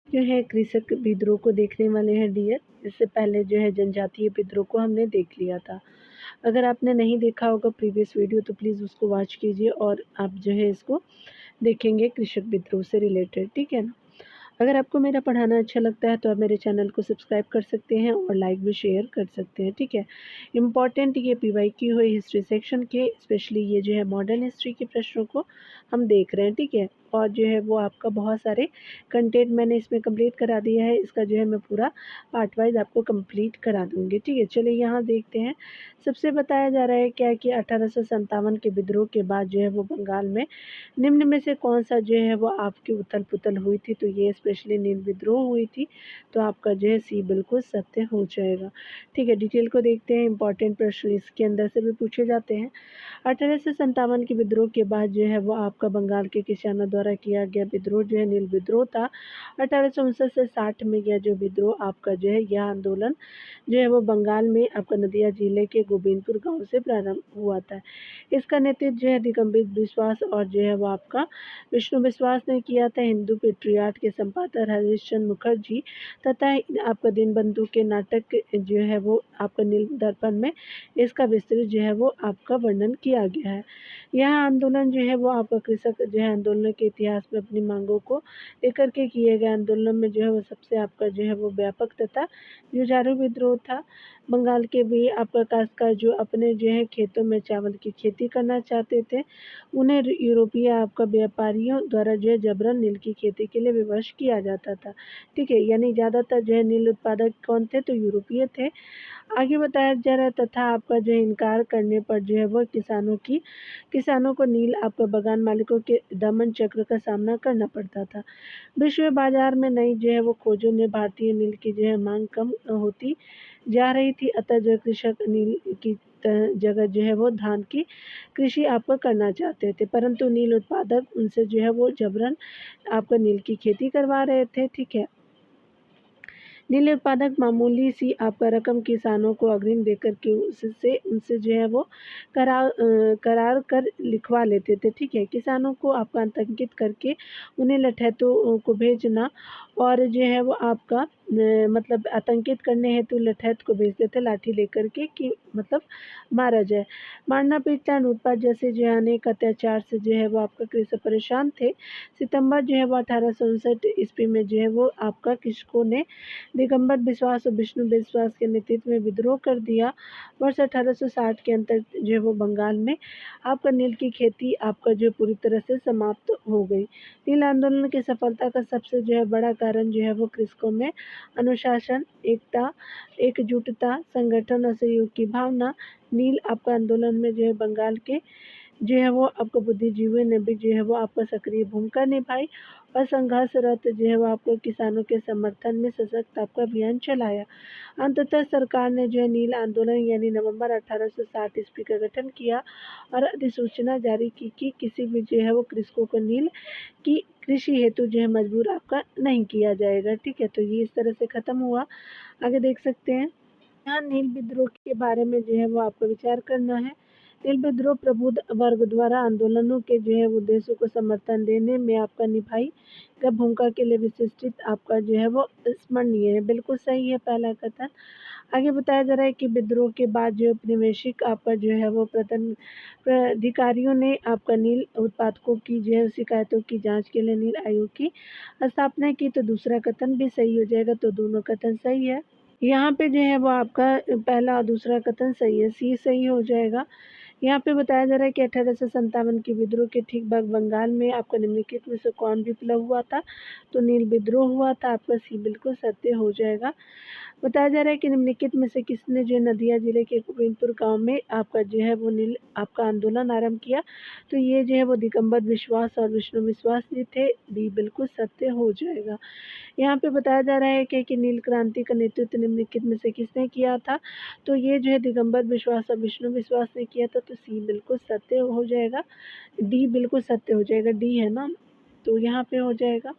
जो है कृषक विद्रोह को देखने वाले हैं डियर। इससे पहले जो है जनजातीय विद्रोह को हमने देख लिया था। अगर आपने नहीं देखा होगा प्रीवियस वीडियो तो प्लीज़ उसको वॉच कीजिए और आप जो है इसको देखेंगे कृषक विद्रोह से रिलेटेड, ठीक है ना। अगर आपको मेरा पढ़ाना अच्छा लगता है तो आप मेरे चैनल को सब्सक्राइब कर सकते हैं और लाइक भी शेयर कर सकते हैं, ठीक है। इम्पॉर्टेंट ये पीवाईक्यू हुए हिस्ट्री सेक्शन के, स्पेशली ये जो है मॉडर्न हिस्ट्री के प्रश्नों को हम देख रहे हैं, ठीक है। और जो है वो आपका बहुत सारे कंटेंट मैंने इसमें कंप्लीट करा दिया है। इसका जो है मैं पूरा पार्ट वाइज आपको कंप्लीट करा दूँगी, ठीक है। चलिए यहाँ देखते हैं। सबसे बताया जा रहा है क्या कि 1857 के विद्रोह के बाद जो है वो बंगाल में निम्न में से कौन-सा जो है वो आपकी उथल-पुथल हुई थी? तो ये स्पेशली नील विद्रोह हुई थी, तो आपका जो है सी बिल्कुल सत्य हो जाएगा। ठीक है, डिटेल को देखते हैं। इम्पोर्टेंट प्रश्न इसके अंदर से भी पूछे जाते हैं। 1857 के विद्रोह के बाद जो है वो आपका बंगाल के किसानों द्वारा किया गया विद्रोह जो है नील विद्रोह था। 1859 से 60 में यह जो विद्रोह आपका जो है यह आंदोलन जो है वो बंगाल में आपका नदिया जिले के गोविंदपुर गाँव से प्रारंभ हुआ था। इसका नेतृत्व जो है दिगंबर विश्वास और जो है वो आपका विष्णु विश्वास ने किया था। हिंदू पेट्रियाट के संपादक हरीशचंद्र मुखर्जी तथा आपका दीनबंधु के नाटक जो है वो आपका नील दर्पण में इसका विस्तृत जो है वो आपका वर्णन किया गया है। यह आंदोलन जो है वो आपका कृषक जो है आंदोलन के इतिहास में अपनी मांगों को लेकर के किए गए आंदोलन में जो है वो सबसे आपका जो है वो व्यापक तथा जुझारू विद्रोह था। बंगाल के भी आपका काश्तकार जो अपने जो है खेतों में चावल की खेती करना चाहते थे, उन्हें यूरोपीय आपका व्यापारियों द्वारा जो है जबरन नील की खेती के लिए विवश किया जाता था। ठीक है, यानी ज़्यादातर जो है नील उत्पादक कौन थे? तो यूरोपीय थे। आगे बताया जा रहा है तथा आपका जो है इनकार करने पर जो है वो किसानों को नील आपका बागान मालिकों के दमन चक्र का सामना करना पड़ता था। विश्व बाजार में नई जो है वो खोजों ने भारतीय नील की जो है मांग कम होती जा रही थी। अतः जो कृषक नील की जगह जो है वो धान की कृषि आपको करना चाहते थे, परंतु नील उत्पादक उनसे जो है वो जबरन आपका नील की खेती करवा रहे थे। ठीक है, नील उत्पादक मामूली सी आपका रकम किसानों को अग्रिम देकर के उससे उनसे जो है वो करार कर लिखवा लेते थे। ठीक है, किसानों को आपका आतंकित करके उन्हें लठैतों को भेजना और जो है वो आपका मतलब आतंकित करने हेतु लठैत को भेजते थे लाठी लेकर के कि मतलब मारा जाए। मारना पीटना लूटपाट जैसे जो है अनेक अत्याचार से जो है वो आपका कृषक परेशान थे। सितंबर जो है वो 1859 ईस्वी में जो है वो आपका कृषकों ने दिगंबर विश्वास और विष्णु विश्वास के नेतृत्व में विद्रोह कर दिया। वर्ष 1860 के अंत तक जो है वो बंगाल में आपका नील की खेती आपका जो पूरी तरह से समाप्त हो गई। नील आंदोलन की सफलता का सबसे जो है बड़ा कारण जो है वो कृषकों में अनुशासन, एकता, एकजुटता, संगठन और सहयोग की भावना। नील आपका आंदोलन में जो है बंगाल के जो है वो आपको बुद्धिजीवियों ने भी जो है वो आपका सक्रिय भूमिका निभाई और संघर्षरत जो है वो आपको किसानों के समर्थन में सशक्त आपका अभियान चलाया। अंततः सरकार ने जो है नील आंदोलन यानी नवंबर 1860 ईस्वी का गठन किया और अधिसूचना जारी की कि किसी भी जो है वो कृषकों को नील की कृषि हेतु जो है मजबूर आपका नहीं किया जाएगा। ठीक है, तो ये इस तरह से खत्म हुआ। आगे देख सकते हैं। यहाँ नील विद्रोह के बारे में जो है वो आपको विचार करना है। नील विद्रोह प्रबुद्ध वर्ग द्वारा आंदोलनों के जो है उद्देश्यों को समर्थन देने में आपका निभाई गई भूमिका के लिए विशिष्ट आपका जो है वो स्मरणीय है। बिल्कुल सही है पहला कथन। आगे बताया जा रहा है कि विद्रोह के बाद जो औपनिवेशिक आपका जो है वो प्राधिकारियों ने आपका नील उत्पादकों की जो है शिकायतों की जांच के लिए नील आयोग की स्थापना की। तो दूसरा कथन भी सही हो जाएगा, तो दोनों कथन सही है। यहाँ पे जो है वो आपका पहला और दूसरा कथन सही है, सी सही हो जाएगा। यहाँ पे बताया जा रहा है कि 1857 के विद्रोह के ठीक बाद बंगाल में आपका निम्नलिखित में से कौन विप्लव हुआ था? तो नील विद्रोह हुआ था। आपका सी बिल्कुल सत्य हो जाएगा। बताया जा रहा है कि निम्नलिखित में से किसने जो है नदिया जिले के गोविंदपुर गांव में आपका जो है वो नील आपका आंदोलन आरंभ किया? तो ये जो है वो दिगंबर विश्वास और विष्णु विश्वास जी थे। डी बिल्कुल सत्य हो जाएगा। यहाँ पे बताया जा रहा है कि नील क्रांति का नेतृत्व निम्नलिखित में से किसने किया था? तो ये जो है दिगंबर विश्वास और विष्णु विश्वास ने किया था। तो सी बिल्कुल सत्य हो जाएगा। डी बिल्कुल सत्य हो जाएगा, डी है ना, तो यहाँ पे हो जाएगा।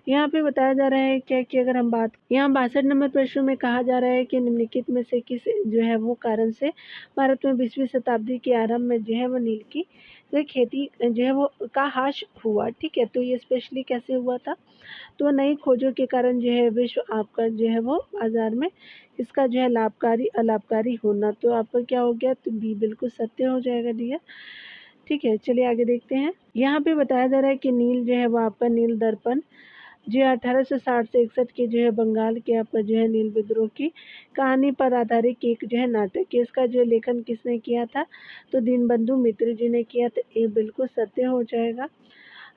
यहाँ पे बताया जा रहा है क्या कि अगर हम बात यहाँ 62 नंबर प्रश्न में कहा जा रहा है कि निम्नलिखित में से किस जो है वो कारण से भारत में 20वीं शताब्दी के आरंभ में जो है वो नील की जो खेती जो है वो का ह्रास हुआ। ठीक है, तो ये स्पेशली कैसे हुआ था? तो नई खोजों के कारण जो है विश्व आपका जो है वो बाजार में इसका जो है लाभकारी अलाभकारी होना। तो आपका क्या हो गया? तो बी बिल्कुल सत्य हो जाएगा डियर। ठीक है, चलिए आगे देखते हैं। यहाँ पे बताया जा रहा है कि नील जो है वो आपका नील दर्पण जो 1860 से 61 के जो है बंगाल के आपका जो है नील विद्रोह की कहानी पर आधारित एक जो है नाटक है। इसका जो लेखन किसने किया था? तो दीनबंधु मित्र जी ने किया। तो ये बिल्कुल सत्य हो जाएगा।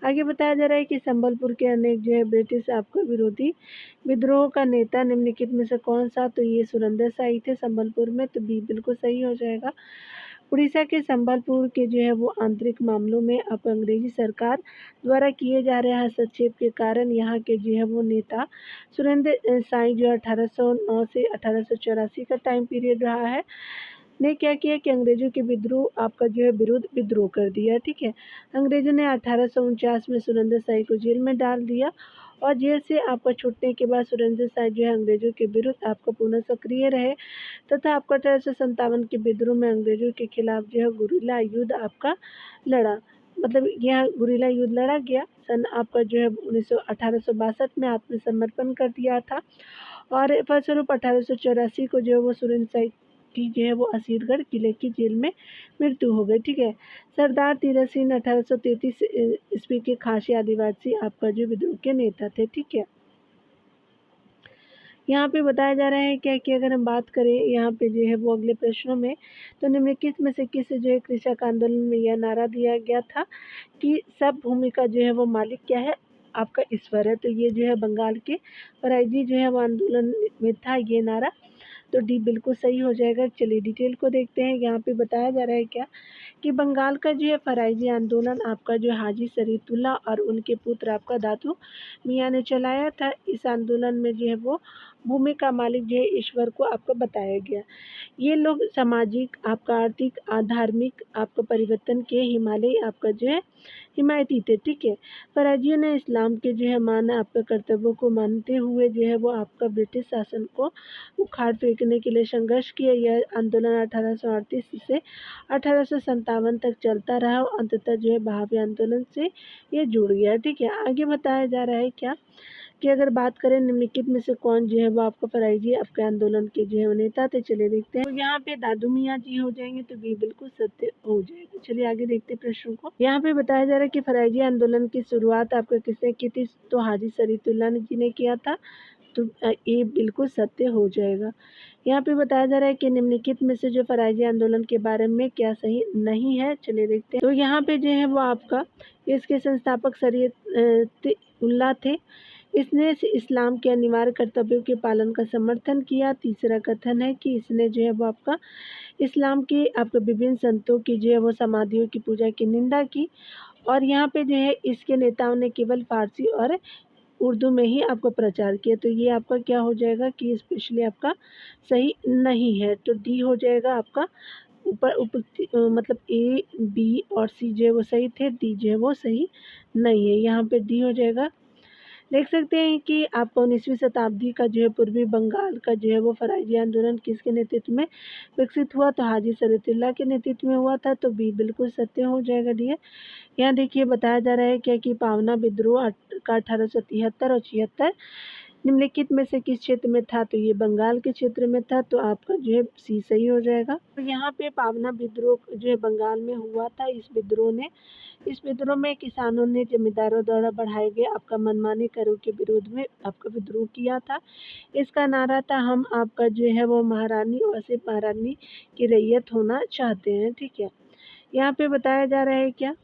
आगे बताया जा रहा है कि संबलपुर के अनेक जो है ब्रिटिश आपका विरोधी विद्रोह का नेता निम्नलिखित में से कौन सा? तो ये सुरेंद्र शाही थे संबलपुर में। तो बी बिल्कुल सही हो जाएगा। उड़ीसा के संबलपुर के जो है वो आंतरिक मामलों में अब अंग्रेजी सरकार द्वारा किए जा रहे हस्तक्षेप के कारण यहाँ के जो है वो नेता सुरेंद्र शाही जो 1809 से 1884 का टाइम पीरियड रहा है, ने क्या किया कि अंग्रेजों के विद्रोह आपका जो है विरुद्ध विद्रोह कर दिया। ठीक है, अंग्रेजों ने 1849 में सुरेंद्र शाही को जेल में डाल दिया और जेल से आपका छूटने के बाद सुरेंद्र शाही जो है अंग्रेजों के विरुद्ध आपका पुनः सक्रिय रहे तथा आपका 1857 के विद्रोह में अंग्रेजों के खिलाफ जो है गुरिल्ला युद्ध आपका लड़ा। मतलब यह गुरिल्ला युद्ध लड़ा गया। सन आपका जो है 1862 में आत्मसमर्पण कर दिया था और फलस्वरूप 1884 को जो है वो सुरेंद्र शाही की जो है वो असीरगढ़ किले की जेल में मृत्यु हो गई। ठीक है, सरदार तीरथ सिंह 1833 ईस्वी के खासी आदिवासी आपका जो विद्रोह के नेता थे। ठीक है, यहाँ पे बताया जा रहा है क्या कि अगर हम बात करें यहाँ पे जो है वो अगले प्रश्नों में, तो निम्नलिखित में से किस जो है कृषक आंदोलन में यह नारा दिया गया था कि सब भूमि का जो है वो मालिक क्या है? आपका ईश्वर है। तो ये जो है बंगाल के पराइजी जो है वो आंदोलन में था ये नारा। तो डी बिल्कुल सही हो जाएगा। चलिए डिटेल को देखते हैं। यहाँ पे बताया जा रहा है क्या कि बंगाल का जो है फराइजी आंदोलन आपका जो हाजी शरीफुल्लाह और उनके पुत्र आपका दादू मियाँ ने चलाया था। इस आंदोलन में जो है वो भूमि का मालिक जो है ईश्वर को आपको बताया गया। ये लोग सामाजिक आपका आर्थिक धार्मिक आपका परिवर्तन के हिमालय आपका जो है हिमायती थे। ठीक है, फराजियों ने इस्लाम के जो है मान आपके कर्तव्यों को मानते हुए जो है वो आपका ब्रिटिश शासन को उखाड़ फेंकने के लिए संघर्ष किया। यह आंदोलन 1838 से 1857 तक चलता रहा और अंततः जो है बहावी आंदोलन से ये जुड़ गया। ठीक है, आगे बताया जा रहा है क्या कि अगर बात करें निम्नलिखित में से कौन जो है वो आपका फराइजी आपके आंदोलन के जो है वो नेता थे। चलिए देखते हैं। तो यहाँ पे दादू मियाँ जी हो जाएंगे। तो ये बिल्कुल सत्य हो जाएगा। चलिए आगे देखते हैं प्रश्न को। यहाँ पे बताया जा रहा है कि फराइजी आंदोलन की शुरुआत आपका किसने की थी? तो हाजी शरीफुल्लाह जी ने किया था। तो ये बिल्कुल सत्य हो जाएगा। यहाँ पे बताया जा रहा है कि निम्नलिखित में से जो फराइजी आंदोलन के बारे में क्या सही नहीं है। चलिए देखते हैं। तो यहाँ पे जो है वो आपका इसके संस्थापक शरीयतुल्लाह थे। इसने इस्लाम के अनिवार्य कर्तव्यों के पालन का समर्थन किया। तीसरा कथन है कि इसने जो है वो आपका इस्लाम के आपके विभिन्न संतों की जो है वो समाधियों की पूजा की निंदा की और यहाँ पे जो है इसके नेताओं ने केवल फारसी और उर्दू में ही आपको प्रचार किया। तो ये आपका क्या हो जाएगा कि स्पेशली आपका सही नहीं है। तो डी हो जाएगा आपका ऊपर मतलब ए बी और सी जो है वो सही थे, डी जो है वो सही नहीं है। यहाँ पे डी हो जाएगा। देख सकते हैं कि आपको 19वीं शताब्दी का जो है पूर्वी बंगाल का जो है वो फराइजी आंदोलन किसके नेतृत्व में विकसित हुआ? तो हाजी शरीफुल्लाह के नेतृत्व में हुआ था। तो बी बिल्कुल सत्य हो जाएगा डियर। यहाँ देखिए बताया जा रहा है क्या कि पावना विद्रोह का 1873 और 76 निम्नलिखित में से किस क्षेत्र में था? तो ये बंगाल के क्षेत्र में था। तो आपका जो है सी सही हो जाएगा। तो यहाँ पे पावना विद्रोह जो है बंगाल में हुआ था। इस विद्रोह में किसानों ने जमींदारों द्वारा बढ़ाए गए आपका मनमाने करों के विरोध में आपका विद्रोह किया था। इसका नारा था हम आपका जो है वो महारानी और सिर्फ महारानी की रैयत होना चाहते हैं। ठीक है, यहाँ पे बताया जा रहा है क्या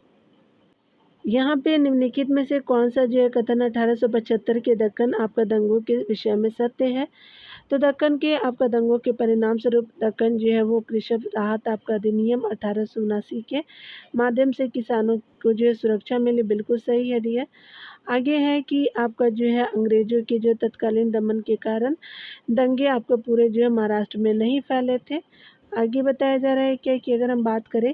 यहाँ पे निम्नलिखित में से कौन सा जो है कथन 1875 के दक्कन आपका दंगों के विषय में सत्य है? तो दक्कन के आपका दंगों के परिणाम स्वरूप दक्कन जो है वो कृषक राहत आपका अधिनियम 1879 के माध्यम से किसानों को जो है सुरक्षा मिली। बिल्कुल सही है डियर। आगे है कि आपका जो है अंग्रेजों के जो तत्कालीन दमन के कारण दंगे आपका पूरे जो है महाराष्ट्र में नहीं फैले थे। आगे बताया जा रहा है क्या कि अगर हम बात करें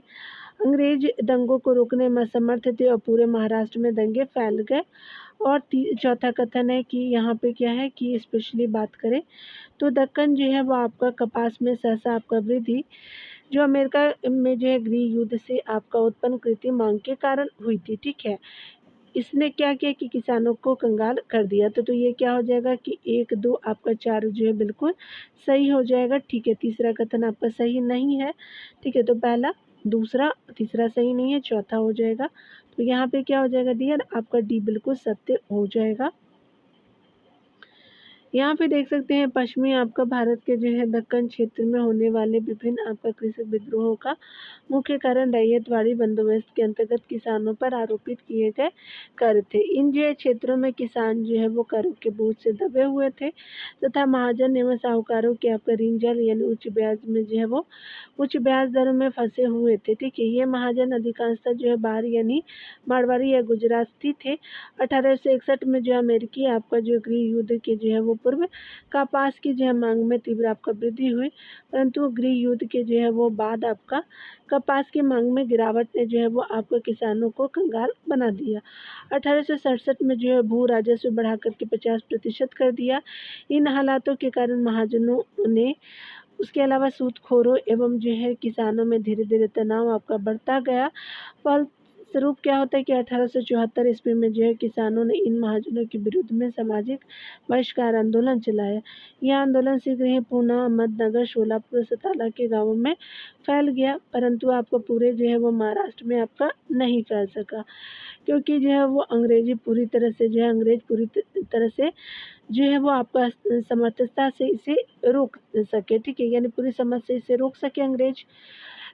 अंग्रेज दंगों को रोकने में असमर्थ थे और पूरे महाराष्ट्र में दंगे फैल गए और चौथा कथन है कि यहाँ पे क्या है कि स्पेशली बात करें तो दक्कन जो है वो आपका कपास में सहसा आपका वृद्धि जो अमेरिका में जो है गृह युद्ध से आपका उत्पन्न कृत्रिम मांग के कारण हुई थी, ठीक है। इसने क्या किया कि किसानों को कंगाल कर दिया। तो ये क्या हो जाएगा कि 1, 2 आपका 4 जो है बिल्कुल सही हो जाएगा, ठीक है। तीसरा कथन आपका सही नहीं है, ठीक है। तो पहला, दूसरा, तीसरा सही नहीं है, चौथा हो जाएगा। तो यहाँ पे क्या हो जाएगा डियर, आपका डी बिल्कुल सत्य हो जाएगा। यहाँ पे देख सकते हैं पश्चिमी आपका भारत के जो है दक्कन क्षेत्र में होने वाले विभिन्न आपका कृषक विद्रोहों का मुख्य कारण रैयतवाड़ी बंदोबस्त के अंतर्गत किसानों पर आरोपित किए गए कर थे। इन जो क्षेत्रों में किसान जो है वो करों के बोझ से दबे हुए थे तथा महाजन एवं साहूकारों के आपका ऋण जाल यानी उच्च ब्याज में जो है वो उच्च ब्याज दरों में फंसे हुए थे, ठीक है। ये महाजन अधिकांशतः जो है बाहर यानी मारवाड़ी या गुजराती थे। 1861 में जो अमेरिकी आपका जो गृह युद्ध के जो है वो पूर्व कपास की जो है मांग में तीव्र आपका वृद्धि हुई, परंतु गृह युद्ध के जो है वो बाद आपका कपास की मांग में गिरावट ने जो है वो आपको किसानों को कंगाल बना दिया। 1867 में जो है भू राजस्व बढ़ा करके 50% कर दिया। इन हालातों के कारण महाजनों ने उसके अलावा सूदखोरों एवं जो है किसानों में धीरे धीरे तनाव आपका बढ़ता गया। फलस्वरूप क्या होता है कि 1874 ईस्वी में जो है किसानों ने इन महाजनों के विरुद्ध में सामाजिक बहिष्कार आंदोलन चलाया। यह आंदोलन शीघ्र ही पूना, अहमदनगर, शोलापुर, सताला के गांवों में फैल गया, परंतु आपका पूरे जो है वो महाराष्ट्र में आपका नहीं फैल सका, क्योंकि जो है वो अंग्रेज पूरी तरह से जो है वो आपका समर्थता से इसे रोक सके, ठीक है। यानी पूरी समझ से इसे रोक सके अंग्रेज।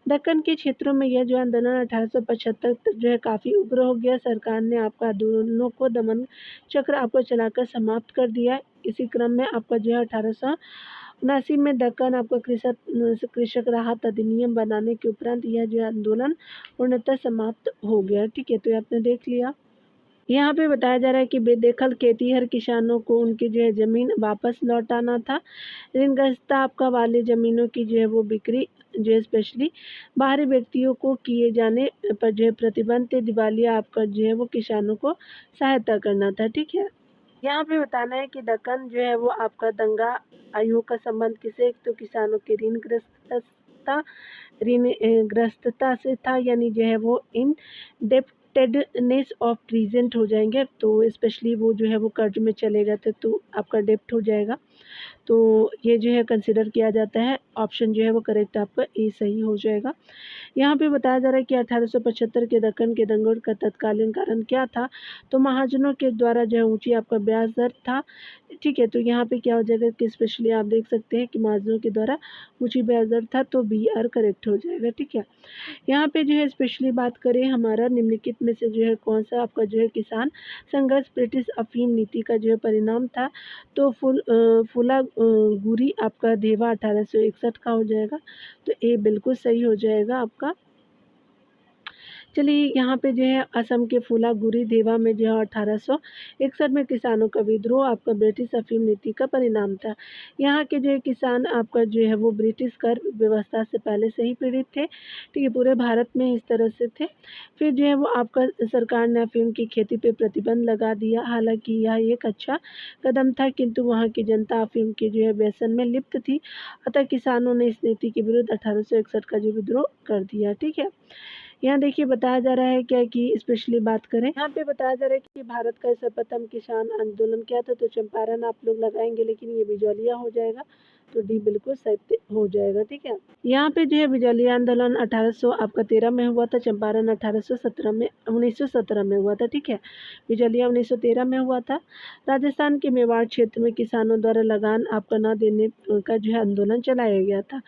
दक्कन के क्षेत्रों में यह जो आंदोलन 1875 तक जो है काफ़ी उग्र हो गया। सरकार ने आपका आंदोलनों को दमन चक्र आपको चलाकर समाप्त कर दिया। इसी क्रम में आपका जो है 1879 में दक्कन आपका कृषक राहत अधिनियम बनाने के उपरांत यह जो आंदोलन पूर्णतः समाप्त हो गया, ठीक है। तो आपने देख लिया। यहाँ पे बताया जा रहा है कि बेदखल खेतीहर किसानों को उनकी जो है ज़मीन वापस लौटाना था। ऋणग्रस्तता आपका वाले ज़मीनों की जो है वो बिक्री जो है स्पेशली बाहरी व्यक्तियों को किए जाने पर जो है प्रतिबंध थे। दिवालिया आपका जो है वो किसानों को सहायता करना था, ठीक है। यहाँ पे बताना है कि दक्कन जो है वो आपका दंगा आयोग का संबंध किसे, तो किसानों के ऋणग्रस्तता से था, यानी जो है वो इन डेप्टेडनेस ऑफ प्रेजेंट हो जाएंगे। तो स्पेशली वो जो है वो कर्ज में चले गए थे तो आपका डेप्ट हो जाएगा। तो ये जो है कंसिडर किया जाता है। ऑप्शन जो है वो करेक्ट आपका ए सही हो जाएगा। यहाँ पे बताया जा रहा है कि 1875 के दक्कन के दंगों का तत्कालीन कारण क्या था, तो महाजनों के द्वारा जो है ऊंची आपका ब्याज दर था, ठीक है। तो यहाँ पे क्या हो जाएगा कि स्पेशली आप देख सकते हैं कि महाजनों के द्वारा ऊंची ब्याज दर था, तो बी आर करेक्ट हो जाएगा, ठीक है। यहाँ पे जो है स्पेशली बात करें हमारा निम्नलिखित में से जो है कौन सा आपका जो है किसान संघर्ष ब्रिटिश अफीम नीति का जो है परिणाम था, तो फुलागुरी आपका देवा 1861 का हो जाएगा। तो ए बिल्कुल सही हो जाएगा आपका। चलिए यहाँ पे जो है असम के फुलागुरी देवा में जो है 1861 में किसानों का विद्रोह आपका ब्रिटिश अफीम नीति का परिणाम था। यहाँ के जो है किसान आपका जो है वो ब्रिटिश कर व्यवस्था से पहले से ही पीड़ित थे, ठीक है। पूरे भारत में इस तरह से थे। फिर जो है वो आपका सरकार ने अफीम की खेती पे प्रतिबंध लगा दिया। हालांकि यह एक अच्छा कदम था, किंतु वहाँ की जनता अफीम के जो है व्यसन में लिप्त थी, अतः किसानों ने इस नीति के विरुद्ध 1861 का जो विद्रोह कर दिया, ठीक है। यहाँ देखिए बताया जा रहा है क्या कि स्पेशली बात करें, यहाँ पे बताया जा रहा है कि भारत का सर्वप्रथम किसान आंदोलन क्या था, तो चंपारण आप लोग लगाएंगे लेकिन ये बिजौलिया हो जाएगा, तो डी बिल्कुल सत्य हो जाएगा, ठीक है। यहाँ पे जो है बिजौलिया आंदोलन 1800 आपका 13 में हुआ था, चंपारण 1917 में हुआ था, ठीक है। बिजौलिया 1913 में हुआ था। राजस्थान के मेवाड़ क्षेत्र में किसानों द्वारा लगान आपका न देने का जो है आंदोलन चलाया गया था।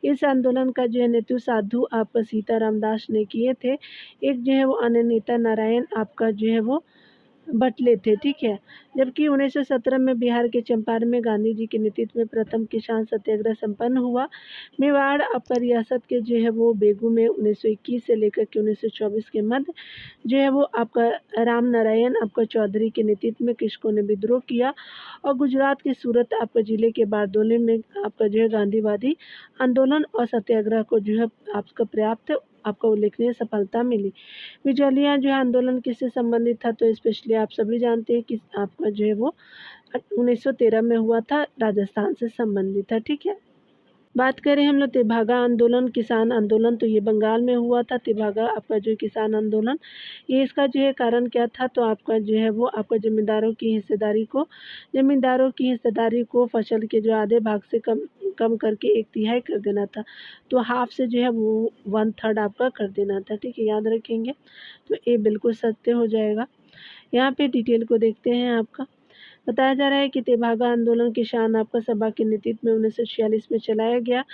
इस आंदोलन का जो है नेतृत्व साधु आपका सीताराम दास ने किए थे। एक जो है वो अन्य नेता नारायण आपका जो है वो बटले थे, ठीक है। जबकि 1917 में बिहार के चंपारण में गांधी जी के नेतृत्व में प्रथम किसान सत्याग्रह संपन्न हुआ। मेवाड़ आपका रियासत के जो है वो बेगू में 1921 से लेकर के 1924 के मध्य जो है वो आपका राम नारायण आपका चौधरी के नेतृत्व में कृषकों ने विद्रोह किया, और गुजरात के सूरत आपका जिले के बारदोली में आपका जो है गांधीवादी आंदोलन और सत्याग्रह को जो है आपका पर्याप्त आपको उल्लेखनीय सफलता मिली। बिचौलिया जो है आंदोलन किससे संबंधित था, तो स्पेशली आप सभी जानते हैं कि आपका जो है वो 1913 में हुआ था, राजस्थान से संबंधित था। ठीक है, बात करें हम लोग तेभागा आंदोलन, किसान आंदोलन, तो ये बंगाल में हुआ था। तेभागा आपका जो किसान आंदोलन, ये इसका जो है कारण क्या था, तो आपका जो है वो आपका ज़मींदारों की हिस्सेदारी को फसल के जो आधे भाग से कम कम करके 1/3 कर देना था। तो हाफ से जो है वो 1/3 आपका कर देना था। ठीक है, याद रखेंगे, तो ये बिल्कुल सत्य हो जाएगा। यहाँ पे डिटेल को देखते हैं। आपका बताया जा रहा है कि तेभागा आंदोलन किसान आपका सभा के नेतृत्व में 1946 में चलाया गया।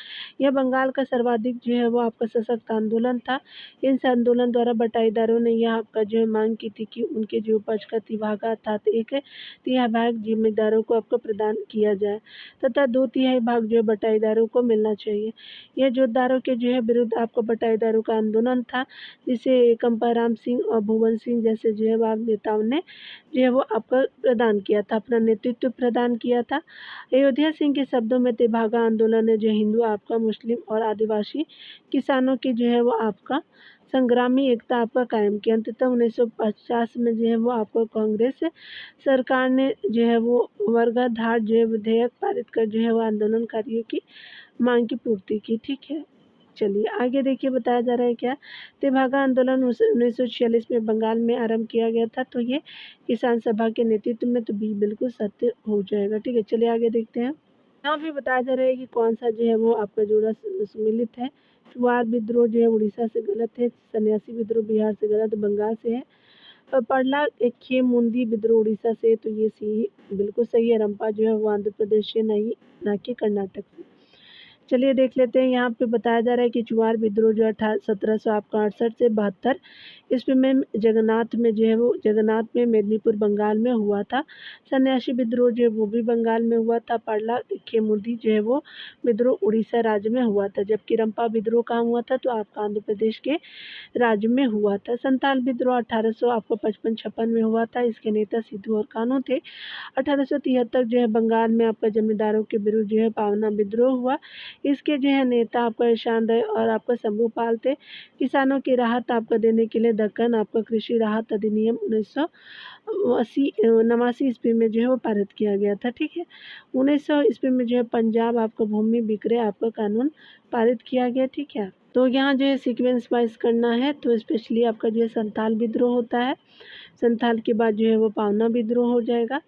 यह बंगाल का सर्वाधिक जो है वो आपका सशक्त आंदोलन था। इस आंदोलन द्वारा बटाईदारों ने यह आपका जो है मांग की थी कि उनके जो उपज का तिभागा अर्थात 1/3 भाग जिम्मेदारों को आपको प्रदान किया जाए तथा 2/3 भाग जो है बटाईदारों को मिलना चाहिए। यह जोतदारों के जो है विरुद्ध आपको बटाईदारों का आंदोलन था, जिसे कंपाराम सिंह और भुवन सिंह जैसे जो है वाग नेताओं ने जो है वो आपका प्रदान किया था, अपना नेतृत्व प्रदान किया था। अयोध्या सिंह के शब्दों में तेभागा आंदोलन ने जो हिंदू आपका मुस्लिम और आदिवासी किसानों की जो है वो आपका संग्रामी एकता आपका कायम किया। अंततः 1950 में जो है वो आपको कांग्रेस सरकार ने जो है वो वर्गाधार जो है विधेयक पारित कर जो है वो आंदोलनकारियों की मांग की पूर्ति की। ठीक है, चलिए आगे देखिए, बताया जा रहा है क्या, तेभागा आंदोलन 1946 में बंगाल में आरंभ किया गया था। तो ये किसान सभा के नेतृत्व में, तो बी बिल्कुल सत्य हो जाएगा। ठीक है, चलिए आगे देखते हैं। यहाँ भी बताया जा रहा है कि कौन सा जो है वो आपका जोड़ा सम्मिलित है। चुआर विद्रोह जो है उड़ीसा से गलत है, सन्यासी विद्रोह बिहार से गलत, बंगाल से है। पड़ला एक खेमुंदी विद्रोह उड़ीसा से, तो ये सी बिल्कुल सही है। रंपा जो है वो आंध्र प्रदेश से, नहीं ना कि कर्नाटक से। चलिए देख लेते हैं। यहाँ पे बताया जा रहा है कि चुआर विद्रोह जो 1768 से 72 ईस्वी में जगन्नाथ में जो है वो जगन्नाथ में मेदिनीपुर बंगाल में हुआ था। सन्यासी विद्रोह जो है वो भी बंगाल में हुआ था। पाड़ला खेमुदी जो है वो विद्रोह उड़ीसा राज्य में हुआ था। जबकि रंपा विद्रोह कहाँ हुआ था, तो आपका आंध्र प्रदेश के राज्य में हुआ था। संताल विद्रोह 1800 आपको 55-56 में हुआ था। इसके नेता सिद्धू और कान्हू थे। 1873 जो है बंगाल में आपका जमींदारों के विरुद्ध जो है पावना विद्रोह हुआ। इसके जो है नेता आपका ईशान रहे और आपका शंभू पाल थे। किसानों की राहत आपको देने के लिए दक्कन आपका कृषि राहत अधिनियम 1989 ईस्वी में जो है वो पारित किया गया था। ठीक है, 1900 ईस्वी में जो है पंजाब आपका भूमि विक्रय आपका कानून पारित किया गया। ठीक है, तो यहाँ जो है सीक्वेंस वाइज करना है। तो स्पेशली आपका जो है संथाल विद्रोह होता है, संथाल के बाद जो है वो पावना विद्रोह हो जाएगा,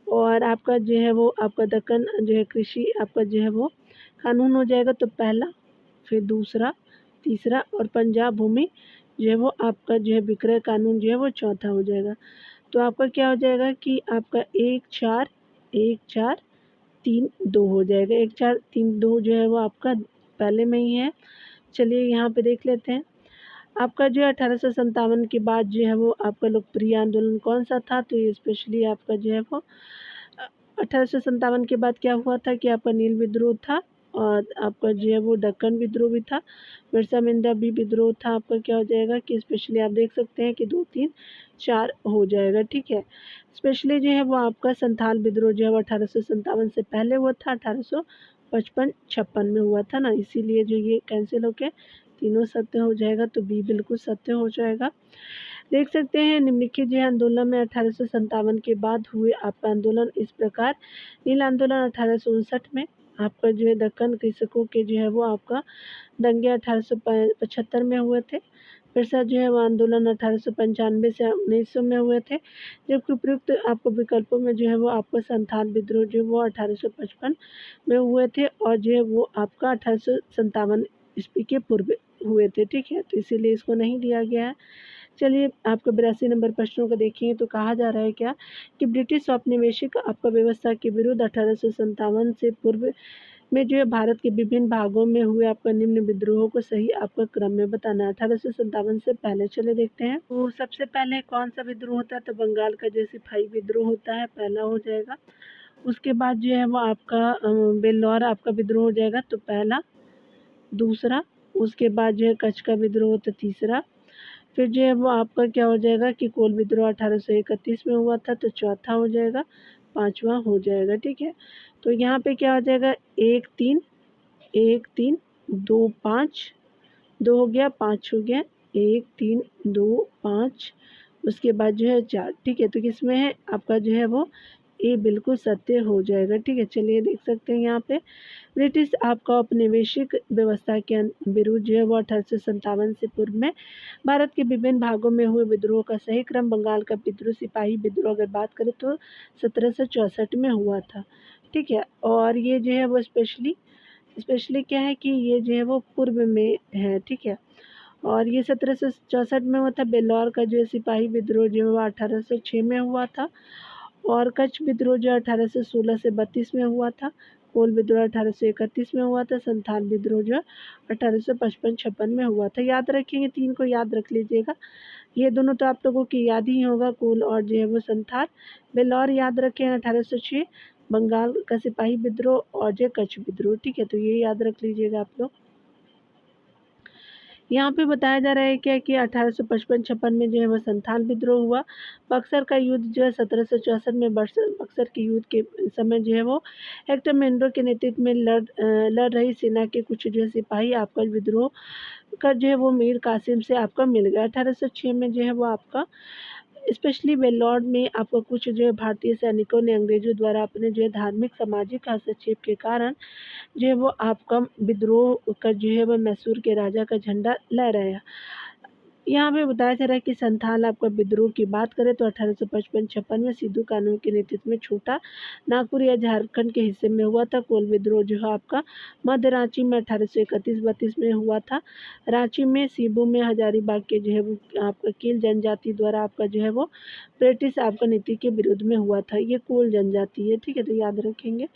और आपका जो है वो आपका दक्कन जो है कृषि आपका जो है वो कानून हो जाएगा। तो पहला, फिर दूसरा, तीसरा, और पंजाब भूमि जो है वो आपका जो है विक्रय कानून जो है वो चौथा हो जाएगा। तो आपका क्या हो जाएगा कि आपका 1-4-1-4-3-2 हो जाएगा। 1-4-3-2 जो है वो आपका पहले में ही है। चलिए यहाँ पे देख लेते हैं। आपका जो है 1857 के बाद जो है वो आपका लोकप्रिय आंदोलन कौन सा था, तो ये स्पेशली आपका जो है वो 1857 के बाद क्या हुआ था कि आपका नील विद्रोह था, और आपका जो है वो दक्कन विद्रोह भी था, बिरसा मुंडा भी विद्रोह था। आपका क्या हो जाएगा कि स्पेशली आप देख सकते हैं कि 2-3-4 हो जाएगा। ठीक है, स्पेशली जो है वो आपका संथाल विद्रोह जो है वो 1857 से पहले हुआ था, 1855-56 में हुआ था ना, इसीलिए जो ये कैंसिल होके तीनों सत्य हो जाएगा। तो बी बिल्कुल सत्य हो जाएगा। देख सकते हैं निम्नलिखित जो आंदोलन में 1857 के बाद हुए आपका आंदोलन इस प्रकार। नील आंदोलन 1859 में, आपका जो है दक्कन कृषकों के जो है वो आपका दंगे 1875 में हुए थे। बिरसा जो है वो आंदोलन 1895 से 1900 में हुए थे। जबकि उपयुक्त आपको विकल्पों में जो है वो आपका संथाल विद्रोह जो वो 1855 में हुए थे, और जो है वो आपका 1857 ईस्वी के पूर्व हुए थे। ठीक है, तो इसीलिए इसको नहीं दिया गया है। चलिए आपका 82 नंबर प्रश्नों को देखेंगे। तो कहा जा रहा है क्या कि ब्रिटिश औपनिवेशिक आपका व्यवस्था के विरुद्ध 1857 से पूर्व में जो है भारत के विभिन्न भागों में हुए आपका निम्न विद्रोहों को सही आपका क्रम में बताना है। 1857 से पहले चले देखते हैं। तो सबसे पहले कौन सा विद्रोह होता है, तो बंगाल का जो सिपाही विद्रोह होता है, पहला हो जाएगा। उसके बाद जो है वो आपका बेल्लौर आपका विद्रोह हो जाएगा, तो पहला, दूसरा, उसके बाद जो है कच्छ का विद्रोह होता है, तीसरा, फिर जो है वो आपका क्या हो जाएगा कि कोल विद्रोह 1831 में हुआ था, तो चौथा हो जाएगा, पांचवा हो जाएगा। ठीक है, तो यहाँ पे क्या हो जाएगा 1-3, 1-3, 2-5, 2 हो गया, 5 हो गया, 1 3 2 5, उसके बाद जो है 4, ठीक है। तो किसमें है आपका जो है वो ए बिल्कुल सत्य हो जाएगा, ठीक है। चलिए देख सकते हैं यहाँ पे ब्रिटिश आपका औपनिवेशिक व्यवस्था के विरुद्ध जो है वो 1857 से पूर्व में भारत के विभिन्न भागों में हुए विद्रोह का सही क्रम। बंगाल का विद्रोह सिपाही विद्रोह अगर बात करें तो 1764 में हुआ था, ठीक है। और ये जो है वो स्पेशली क्या है कि ये जो है वो पूर्व में है, ठीक है। और ये 1764 में हुआ था। बेल्लौर का जो है सिपाही विद्रोह जो है वो 1806 में हुआ था। और कच्छ विद्रोह जो 1816 से 32 में हुआ था। कोल विद्रोह 1831 में हुआ था। संथाल विद्रोह जो 1855-56 में हुआ था। याद रखेंगे, 3 को याद रख लीजिएगा। ये दोनों तो आप लोगों की याद ही होगा, कोल और जो है वो संथाल। बेल्लौर याद रखें 1806, बंगाल का सिपाही विद्रोह और जो कच्छ विद्रोह, ठीक है। तो ये याद रख लीजिएगा आप लोग। यहाँ पे बताया जा रहा है क्या कि 1855-56 में जो है वो संथाल विद्रोह हुआ। बक्सर का युद्ध जो है 1764 में बक्सर के युद्ध के समय जो है वो हेक्टर मेंडो के नेतृत्व में लड़ रही सेना के कुछ जो है सिपाही आपका विद्रोह का जो है वो मीर कासिम से आपका मिल गया। 1806 में जो है वो आपका स्पेशली वेल्लौर में आपको कुछ जो है भारतीय सैनिकों ने अंग्रेजों द्वारा अपने जो है धार्मिक सामाजिक हस्तक्षेप के कारण जो है वो आपका विद्रोह का जो है वो मैसूर के राजा का झंडा लहराया। यहाँ पे बताया जा रहा है कि संथाल आपका विद्रोह की बात करें तो 1855-56 में सिद्धू कानू के नेतृत्व में छोटा नागपुर या झारखंड के हिस्से में हुआ था। कोल विद्रोह जो है आपका मध्य रांची में 1831-32 में हुआ था। रांची में सीबू में हजारीबाग के जो है वो आपका कील जनजाति द्वारा आपका जो है वो ब्रिटिश आपका नीति के विरुद्ध में हुआ था। ये कोल जनजाति है, ठीक है, तो याद रखेंगे।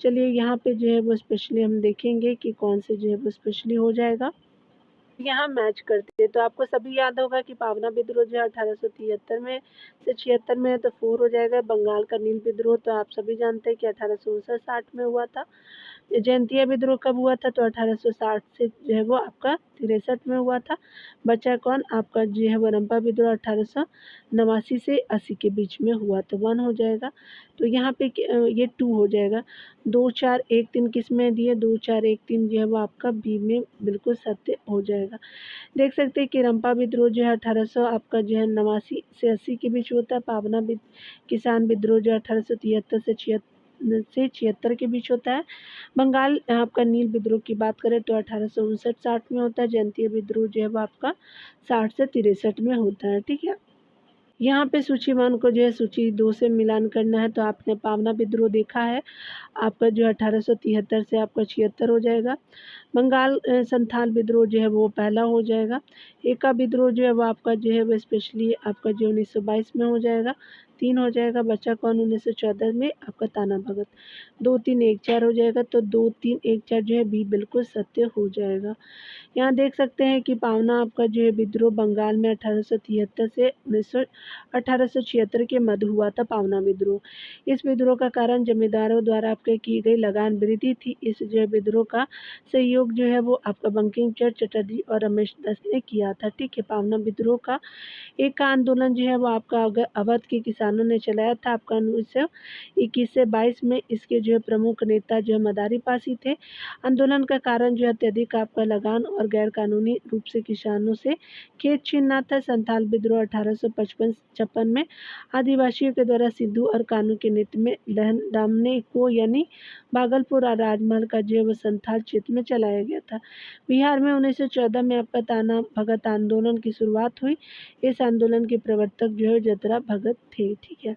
चलिए यहाँ पे जो है वो स्पेशली हम देखेंगे कि कौन से जो है वो स्पेशली हो जाएगा। यहाँ मैच करते हैं तो आपको सभी याद होगा कि पावना विद्रोह जो है 1873 में से 76 में है, तो 4 हो जाएगा। बंगाल का नील विद्रोह तो आप सभी जानते हैं कि 1859-60 में हुआ था। जयंतिया विद्रोह कब हुआ था तो 1860 से जो है वो आपका 63 में हुआ था। बचा कौन आपका जो है वो रंपा विद्रोह 1889 से 80 के बीच में हुआ, तो 1 हो जाएगा। तो यहाँ पे ये 2 हो जाएगा। 2 4 1 3 किस में दिए, 2 4 1 3 जो है वो आपका बी में बिल्कुल सत्य हो जाएगा। देख सकते हैं कि रंपा विद्रोह जो है 1800 आपका जो है 89 से 80 के बीच होता है। पावना किसान विद्रोह जो 1873 से 76 के बीच होता है। बंगाल आपका नील विद्रोह की बात करें तो 1859-60 में होता है। जयंतीय विद्रोह जो है वो आपका 60 से 63 में होता है, ठीक है। यहाँ पे सूची 1 को जो है सूची 2 से मिलान करना है, तो आपने पावना विद्रोह देखा है, आपका जो 1873 से आपका 76 हो जाएगा। बंगाल संथाल विद्रोह जो है वो पहला हो जाएगा। एका विद्रोह जो है वो आपका जो है वो स्पेशली आपका जो 1922 में हो जाएगा, 3 हो जाएगा। बचा कौन 1914 में आपका ताना भगत, 2 3 1 4 हो जाएगा। तो 2 3 1 4 जो है बी बिल्कुल सत्य हो जाएगा। यहाँ देख सकते हैं कि पावना आपका जो है विद्रोह बंगाल में 1873 से 1876 के मध्य हुआ था। पावना विद्रोह, इस विद्रोह का कारण जमींदारों द्वारा आपके की गई लगान वृद्धि थी। इस जो है विद्रोह का सहयोग जो है वो आपका बंकिम चंद्र चटर्जी और रमेश दस ने किया था, ठीक है। पावना विद्रोह का एक का आंदोलन जो है वो आपका अवध के किसानों ने चलाया था आपका 1921 से 22 में। इसके जो है प्रमुख नेता जो है मदारी पासी थे। आंदोलन का कारण जो है अत्यधिक आपका लगान और गैर कानूनी रूप से किसानों से खेत छीनना था। संथाल विद्रोह 1855-56 में आदिवासियों के द्वारा सिद्धू और कानू के नेतृत्व में दामने को यानी भागलपुर और राजमहल का जो है वो संथाल क्षेत्र में चलाया गया था। बिहार में 1914 में आपका ताना भगत आंदोलन की शुरुआत हुई। इस आंदोलन के प्रवर्तक जो है जतरा भगत थे, ठीक है।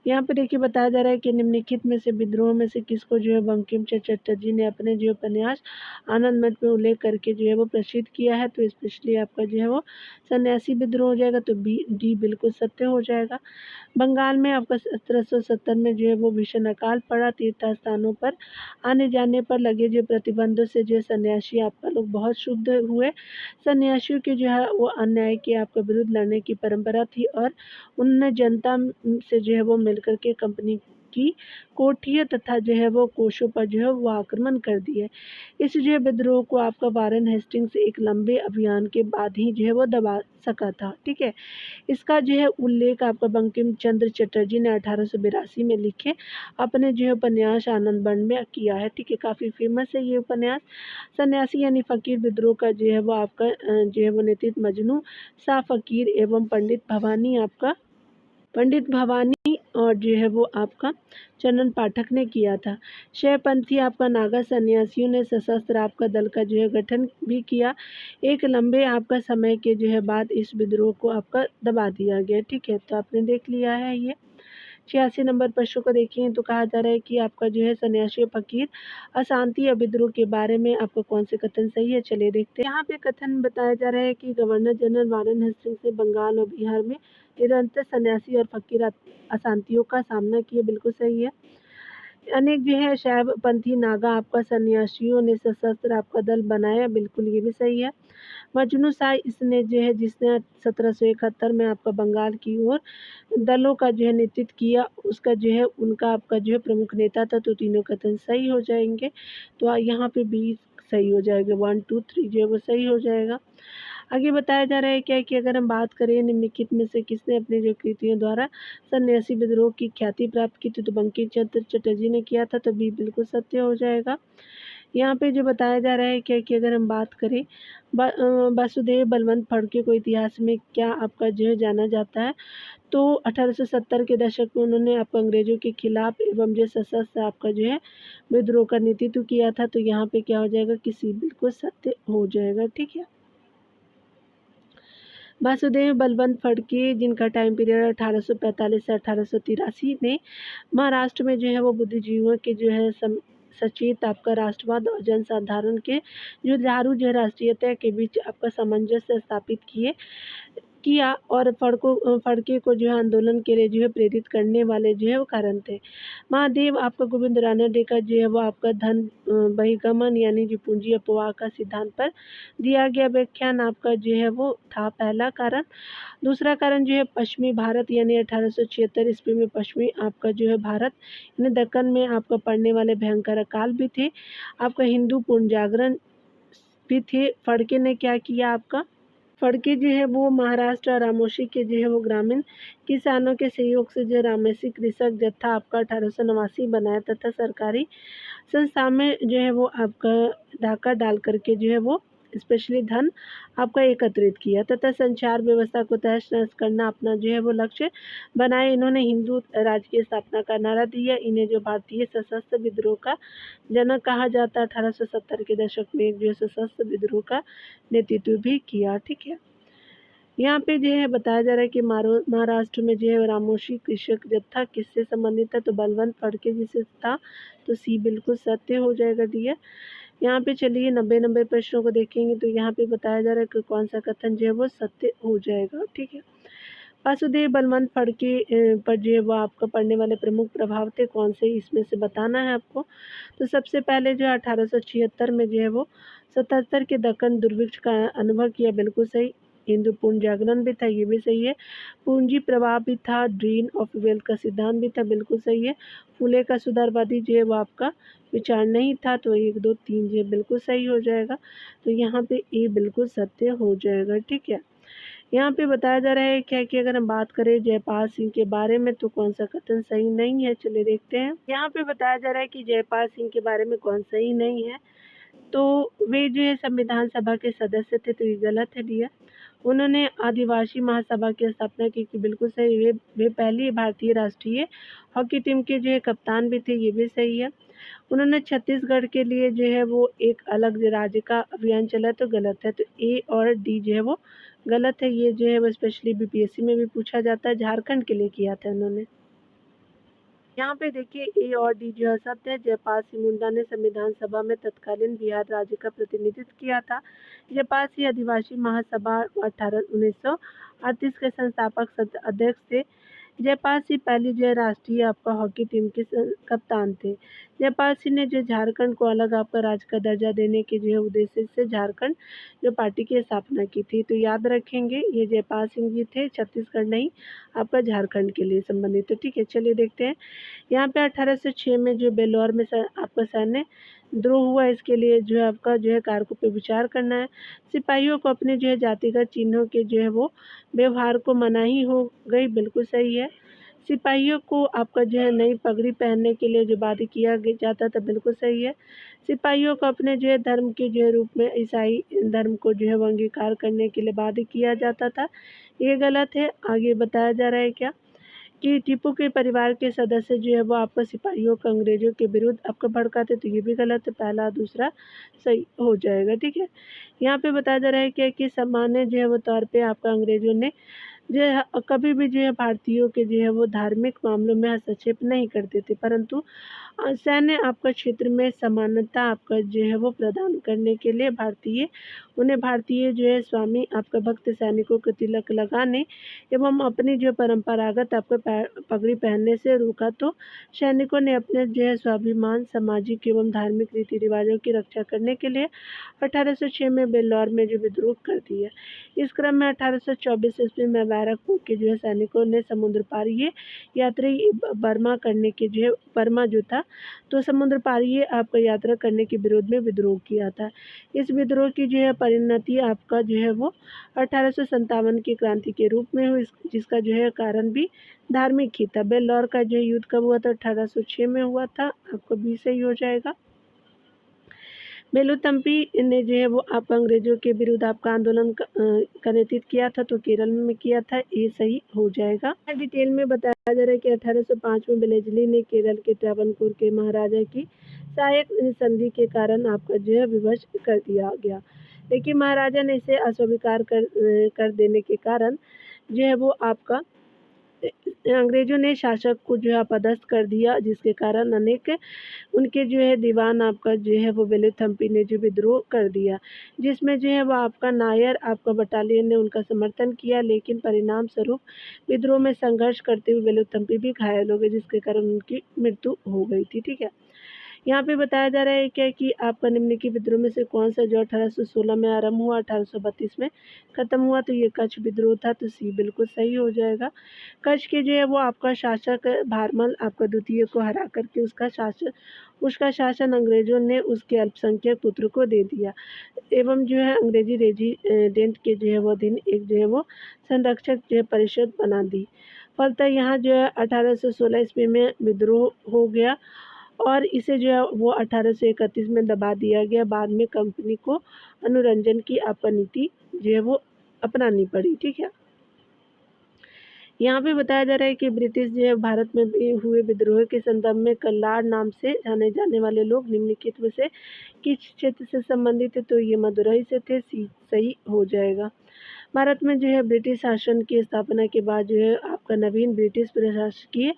यहाँ पे देखिए बताया जा रहा है कि निम्नलिखित में से विद्रोह में से किसको जो है बंकिम चंद्र चटर्जी ने अपने जो उपन्यास आनंद मठ में उल्लेख करके जो है वो प्रसिद्ध किया है, तो स्पेशली आपका जो है वो सन्यासी विद्रोह हो जाएगा, तो बी डी बिल्कुल सत्य हो जाएगा। बंगाल में आपका 1770 में जो है वो भीषण अकाल पड़ा। तीर्थ स्थानों पर आने जाने पर लगे जो प्रतिबंधों से जो है सन्यासी आपका लोग बहुत शुद्ध हुए। सन्यासियों के जो है वो अन्याय के आपके विरुद्ध लड़ने की परंपरा थी और उन्होंने जनता से जो है वो मिलकर के कंपनी की कोठियों तथा जो है वो कोषों पर जो है वो आक्रमण कर दिए। इस जो है विद्रोह को आपका वारेन हेस्टिंग्स एक लंबे अभियान के बाद ही जो है वो दबा सका था। ठीक है, इसका जो है उल्लेख आपका बंकिम चंद्र चटर्जी ने 1882 में लिखे अपने जो है उपन्यास आनंद बन में किया है। ठीक है, काफ़ी फेमस है ये उपन्यास। सन्यासी यानी फ़कीर विद्रोह का जो है वो आपका जो है वो नेतृत्व मजनू शाह फ़कीर एवं पंडित भवानी और जो है वो आपका चंदन पाठक ने किया था। शैवपंथी आपका नागा सन्यासियों ने सशस्त्र आपका दल का जो है गठन भी किया। एक लंबे आपका समय के जो है बाद इस विद्रोह को आपका दबा दिया गया। ठीक है, तो आपने देख लिया है ये। 86 नंबर प्रश्न को देखिए तो कहा जा रहा है कि आपका जो है सन्यासी फकीर अशांति या विद्रोह के बारे में आपका कौन से कथन सही है, चलिए देखते हैं। यहाँ पे कथन बताया जा रहा है कि गवर्नर जनरल वारेन हेस्टिंग्स ने बंगाल और बिहार में निरंतर सन्यासी और फकीर अशांतियों का सामना किया, बिल्कुल सही है। अनेक जो है शैवपंथी नागा आपका सन्यासियों ने सशस्त्र आपका दल बनाया, बिल्कुल ये भी सही है। मजनू शाह इसने जो है जिसने 1771 में आपका बंगाल की ओर दलों का जो है नेतृत्व किया, उसका जो है उनका आपका जो है प्रमुख नेता था, तो तीनों कथन सही हो जाएंगे। तो यहाँ पे बी सही हो जाएगा, 1 2 3 जो है वो सही हो जाएगा। आगे बताया जा रहा है क्या कि अगर हम बात करें निम्नलिखित में से किसने अपनी जो कृतियों द्वारा सन्यासी विद्रोह की ख्याति प्राप्त की थी, तो बंकिम चंद्र चटर्जी ने किया था, तो बी बिल्कुल सत्य हो जाएगा। यहाँ पे जो बताया जा रहा है क्या कि अगर हम बात करें वासुदेव बलवंत फड़के को इतिहास में क्या आपका जो है जाना जाता है, तो 1870 के दशक में उन्होंने आपको अंग्रेजों के खिलाफ एवं जो सशस्त्र आपका जो है विद्रोह का नेतृत्व किया था, तो यहाँ पे क्या हो जाएगा कि सी बिल्कुल सत्य हो जाएगा। ठीक है, वासुदेव बलवंत फड़के जिनका टाइम पीरियड 1845 से 1883 ने महाराष्ट्र में जो है वो बुद्धिजीवियों के जो है सचेत आपका राष्ट्रवाद और जनसाधारण के जो झारू जो राष्ट्रीयता के बीच आपका सामंजस्य स्थापित किया और फड़के को जो है आंदोलन के लिए जो है प्रेरित करने वाले जो है वो कारण थे। महादेव आपका गोविंद रानडे का जो है वो आपका धन बहिर्गमन यानी जो पूंजी अपवाह का सिद्धांत पर दिया गया व्याख्यान आपका जो है वो था पहला कारण। दूसरा कारण जो है पश्चिमी भारत यानी 1876 ईस्वी में पश्चिमी आपका जो है भारत यानी दक्कन में आपका पड़ने वाले भयंकर अकाल भी थे। आपका हिंदू पुनर्जागरण भी थे। फड़के ने क्या किया, आपका फड़के जो है वो महाराष्ट्र और रामोशी के जो है वो ग्रामीण किसानों के सहयोग से जो रामेसी कृषक जत्था आपका 1889 बनाया तथा सरकारी संस्था में जो है वो आपका डाका डाल करके जो है वो स्पेशली धन आपका एकत्रित किया तथा संचार व्यवस्था को तहस नहस करना अपना जो है वो लक्ष्य बनाए। इन्होंने हिंदू राज्य की स्थापना का नारा दिया। इन्हें जो भारतीय सशस्त्र विद्रोह का जनक कहा जाता है। 1870 के दशक में जो सशस्त्र विद्रोह का नेतृत्व भी किया। ठीक है, यहाँ पे जो है बताया जा रहा है कि महाराष्ट्र में जो है रामोशी कृषक जत्था किससे संबंधित है, तो बलवंत फड़के जिसे था, तो सी बिल्कुल सत्य हो जाएगा डियर। यहाँ पे चलिए 90 प्रश्नों को देखेंगे, तो यहाँ पे बताया जा रहा है कि कौन सा कथन जो है वो सत्य हो जाएगा। ठीक है, वासुदेव बलवंत फड़के पर जो है वो आपका पढ़ने वाले प्रमुख प्रभाव थे, कौन से इसमें से बताना है आपको। तो सबसे पहले जो है 1876 में जो है वो 77 के दक्कन दुर्भिक्ष का अनुभव किया, बिल्कुल सही। हिंदू पूर्ण जागरण भी था, ये भी सही है। पूंजी प्रभाव भी था, ड्रेन ऑफ वेल्थ का सिद्धांत भी था, बिल्कुल सही है। फूले का सुधारवादी जो है वो आपका विचार नहीं था, तो 1 2 3 जो है बिल्कुल सही हो जाएगा। तो यहाँ पे ए बिल्कुल सत्य हो जाएगा। ठीक है, यहाँ पे बताया जा रहा है क्या कि अगर हम बात करें जयपाल सिंह के बारे में, तो कौन सा कथन सही नहीं है, चलिए देखते हैं। यहाँ पे बताया जा रहा है कि जयपाल सिंह के बारे में कौन सही नहीं है, तो वे जो है संविधान सभा के सदस्य थे, तो ये गलत है डियर। उन्होंने आदिवासी महासभा की स्थापना की, बिल्कुल सही। वे पहली भारतीय राष्ट्रीय हॉकी टीम के जो है कप्तान भी थे, ये भी सही है। उन्होंने छत्तीसगढ़ के लिए जो है वो एक अलग राज्य का अभियान चला, तो गलत है। तो ए और डी जो है वो गलत है। ये जो है वो स्पेशली बीपीएससी में भी पूछा जाता है, झारखंड के लिए किया था उन्होंने। यहाँ पे देखिए ए और डी जो है सत्य है। जयपाल सिंह मुंडा ने संविधान सभा में तत्कालीन बिहार राज्य का प्रतिनिधित्व किया था। जयपाल सिंह आदिवासी महासभा 1938 के संस्थापक अध्यक्ष थे। जयपाल सिंह पहले जो है राष्ट्रीय आपका हॉकी टीम के कप्तान थे। जयपाल सिंह ने जो झारखंड को अलग आपका राज्य का दर्जा देने के जो है उद्देश्य से झारखंड जो पार्टी की स्थापना की थी। तो याद रखेंगे ये जयपाल सिंह जी थे, छत्तीसगढ़ नहीं आपका झारखंड के लिए संबंधित। तो ठीक है, चलिए देखते हैं। यहाँ पे 1806 में जो बेल्लौर में आपका सैन्य द्रोह हुआ, इसके लिए जो है आपका जो है कारकों पे विचार करना है। सिपाहियों को अपने जो है जातिगत चिन्हों के जो है वो व्यवहार को मनाही हो गई, बिल्कुल सही है। सिपाहियों को आपका जो है नई पगड़ी पहनने के लिए जो बाध्य किया जाता था, बिल्कुल सही है। सिपाहियों को अपने जो है धर्म के जो है रूप में ईसाई धर्म को जो है वो अंगीकार करने के लिए बाध्य किया जाता था, ये गलत है। आगे बताया जा रहा है क्या कि टीपू के परिवार के सदस्य जो है वो आपका सिपाहियों को अंग्रेजों के विरुद्ध आपका भड़काते, तो ये भी गलत है, पहला दूसरा सही हो जाएगा। ठीक है, यहाँ पे बताया जा रहा है क्या कि सामान्य जो है वो तौर पे आपका अंग्रेजों ने जो है कभी भी जो है भारतीयों के जो है वो धार्मिक मामलों में हस्तक्षेप नहीं करते थे, परंतु सैन्य आपका क्षेत्र में समानता आपका जो है वो प्रदान करने के लिए उन्हें भारतीय जो है स्वामी आपका भक्त सैनिकों को तिलक लगाने एवं अपनी जो परंपरागत आपका पगड़ी पहनने से रोका। तो सैनिकों ने अपने जो है स्वाभिमान, सामाजिक एवं धार्मिक रीति रिवाजों की रक्षा करने के लिए 1806 में बेल्लौर में जो विद्रोह कर दिया। इस क्रम में 1824 ईस्वी में बैरकपुर के जो है सैनिकों ने समुद्र पार ये यात्री बर्मा जो था, तो समुद्र पार ये आपका यात्रा करने के विरोध में विद्रोह किया था। इस विद्रोह की जो है परिणति आपका जो है वो 1857 की क्रांति के रूप में हुई, जिसका जो है कारण भी धार्मिक ही था। बेल्लौर का जो युद्ध कब हुआ था? 1806 में हुआ था, आपको भी सही हो जाएगा। वेलुतंपी ने जो है वो आप अंग्रेजों के विरुद्ध आपका आंदोलन का नेतृत्व किया था, तो केरल में किया था, ये सही हो जाएगा। डिटेल में बताया जा रहा है कि 1805 में वेलेस्ली ने केरल के ट्रावनकोर के महाराजा की सहायक संधि के कारण आपका जो है विवश कर दिया गया, लेकिन महाराजा ने इसे अस्वीकार कर देने के कारण जो है वो आपका अंग्रेजों ने शासक को जो है अपदस्थ कर दिया, जिसके कारण अनेक उनके जो है दीवान आपका जो है वो वेलुथम्पी ने जो विद्रोह कर दिया, जिसमें जो है वो आपका नायर आपका बटालियन ने उनका समर्थन किया, लेकिन परिणाम स्वरूप विद्रोह में संघर्ष करते हुए वेलुथम्पी भी घायल हो गए, जिसके कारण उनकी मृत्यु हो गई थी। ठीक है, यहाँ पे बताया जा रहा है क्या कि आपका निम्नलिखित विद्रोह में से कौन सा जो 1816 में आरंभ हुआ, 1832 में खत्म हुआ, तो ये कच्छ विद्रोह था, तो सी बिल्कुल सही हो जाएगा। कच्छ के जो है वो आपका शासक भारमल आपका द्वितीय को हरा करके उसका शासन अंग्रेजों ने उसके अल्पसंख्यक पुत्र को दे दिया एवं जो है अंग्रेजी रेजिडेंट के जो है वो अधीन एक जो है वो संरक्षक जो है परिषद बना दी। फलतः यहाँ जो है 1816 ईस्वी में विद्रोह हो गया और इसे जो है वो 1831 में दबा दिया गया। बाद में कंपनी को अनुरंजन की आपका नीति जो है वो अपनानी पड़ी। ठीक है, यहाँ पे बताया जा रहा है कि ब्रिटिश जो है भारत में भी हुए विद्रोह के संदर्भ में कल्लार नाम से जाने जाने वाले लोग निम्नलिखित में से किस क्षेत्र से संबंधित है, तो ये मदुरई से थे, सही हो जाएगा। भारत में जो है ब्रिटिश शासन की स्थापना के बाद जो है आपका नवीन ब्रिटिश प्रशासकीय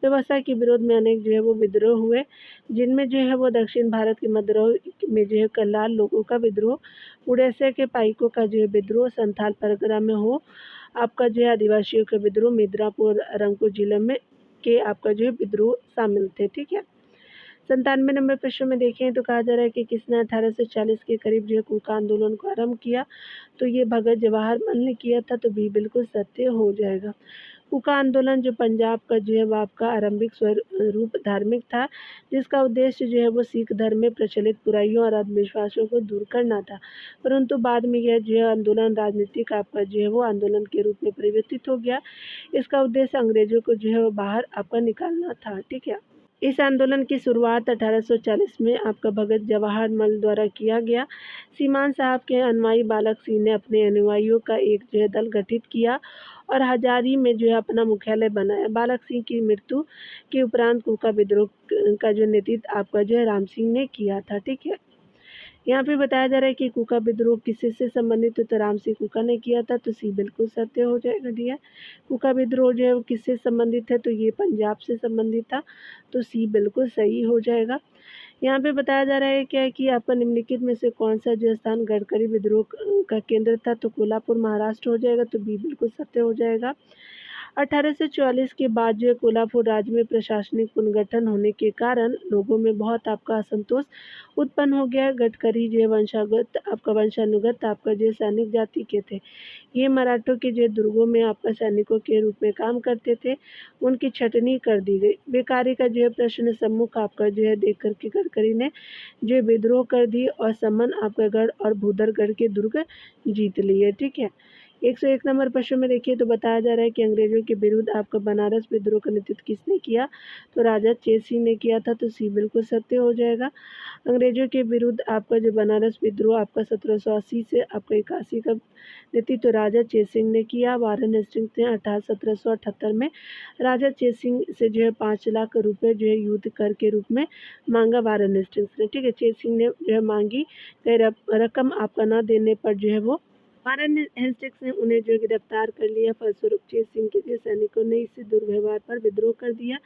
व्यवस्था के विरोध में अनेक जो है वो विद्रोह हुए, जिनमें जो है वो दक्षिण भारत के मदुरई में जो है कल्लार लोगों का विद्रोह, उड़ीसा के पाइकों का जो है विद्रोह, संथाल परगना में हो आपका जो है आदिवासियों का विद्रोह, मिदनापुर रंगपुर जिले में के आपका जो है विद्रोह शामिल थे। ठीक है, 97 नंबर प्रश्न में देखें तो कहा जा रहा है कि किसने 1840 के करीब जो है कूका आंदोलन को आरंभ किया, तो ये भगत जवाहरलाल ने किया था, तो भी बिल्कुल सत्य हो जाएगा। कूका आंदोलन जो पंजाब का जो है वो आपका आरंभिक स्वरूप धार्मिक था, जिसका उद्देश्य जो है वो सिख धर्म में प्रचलित बुराइयों और अंधविश्वासों को दूर करना था, परंतु बाद में यह जो है आंदोलन राजनीतिक आपका जो है वो आंदोलन के रूप में परिवर्तित हो गया। इसका उद्देश्य अंग्रेजों को जो है वो बाहर आपका निकालना था। ठीक है, इस आंदोलन की शुरुआत 1840 में आपका भगत जवाहरलाल द्वारा किया गया। सीमान साहब के अनुयायी बालक सिंह ने अपने अनुयायियों का एक जो है दल गठित किया और हजारी में जो है अपना मुख्यालय बनाया। बालक सिंह की मृत्यु के उपरांत कूका विद्रोह का जो नेतृत्व आपका जो है राम सिंह ने किया था। ठीक है, यहाँ पे बताया जा रहा है कि कूका विद्रोह किसी से संबंधित है, तो राम सिंह कूका ने किया था, तो सी बिल्कुल सत्य हो जाएगा डियर। कूका विद्रोह जो है वो किससे संबंधित है, तो ये पंजाब से संबंधित था, तो सी बिल्कुल सही हो जाएगा। यहाँ पे बताया जा रहा है क्या कि आपका निम्नलिखित में से कौन सा जो स्थान गडकरी विद्रोह का केंद्र था, तो कोल्हापुर महाराष्ट्र हो जाएगा, तो बी बिल्कुल सत्य हो जाएगा। 1844 के बाद जो है कोल्हापुर राज्य में प्रशासनिक पुनर्गठन होने के कारण लोगों में बहुत आपका असंतोष उत्पन्न हो गया। गडकरी जो वंशानुगत आपका जो सैनिक जाति के थे। ये मराठों के जो दुर्गों में आपका सैनिकों के रूप में काम करते थे, उनकी छटनी कर दी गई। बेकारी का जो है प्रश्न सम्मुख आपका जो है देख करके गडकरी ने जो विद्रोह कर दी और समन आपका गढ़ और भूदरगढ़ के दुर्ग जीत लिए। ठीक है, 101 नंबर प्रश्न में देखिए तो बताया जा रहा है कि अंग्रेजों के विरुद्ध आपका बनारस विद्रोह का नेतृत्व किसने किया, तो राजा चेत सिंह ने किया था। तो सी बिल्कुल सत्य हो जाएगा। अंग्रेजों के विरुद्ध आपका जो बनारस विद्रोह आपका 1780 से आपका 81 का नेतृत्व राजा चेत सिंह ने किया। वारन हेस्टिंग्स ने 1778 में राजा चेत सिंह से जो है 5 लाख रुपए जो है युद्ध कर के रूप में मांगा वारन हेस्टिंग्स ने। ठीक है, चेत सिंह ने जो है मांगी रकम आपका न देने पर जो है वो वारन हेस्टिंग्स ने उन्हें जो गिरफ्तार कर लिया। फलस्वरूप चेत सिंह के जो सैनिकों ने इस दुर्व्यवहार पर विद्रोह कर दिया।